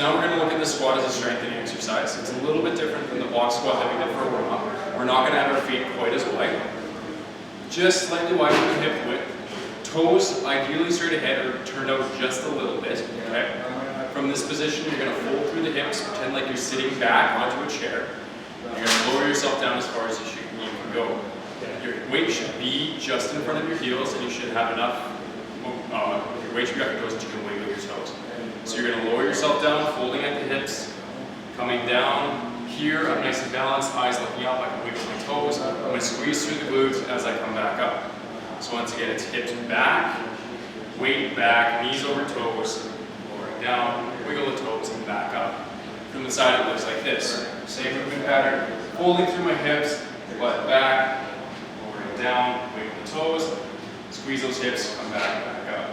Now we're going to look at the squat as a strengthening exercise. It's a little bit different than the box squat that we did for a warm-up. We're not going to have our feet quite as wide. Just slightly wider than hip width. Toes ideally straight ahead or turned out just a little bit. Okay? From this position, you're going to fold through the hips, pretend like you're sitting back onto a chair. You're going to lower yourself down as far as you can go. Your weight should be just in front of your heels, and you should have enough. Your weight should be off your toes that you can wiggle your toes. So you're going to lower yourself down, folding at the hips, coming down here. I'm nice and balanced, eyes looking up. I can wiggle my toes. I'm going to squeeze through the glutes as I come back up. So once again, it's hips back, weight back, knees over toes, lowering down, wiggle the toes, and back up. From the side, it looks like this. Same movement pattern, folding through my hips, butt back, lowering down, wiggle the toes, squeeze those hips, come back up.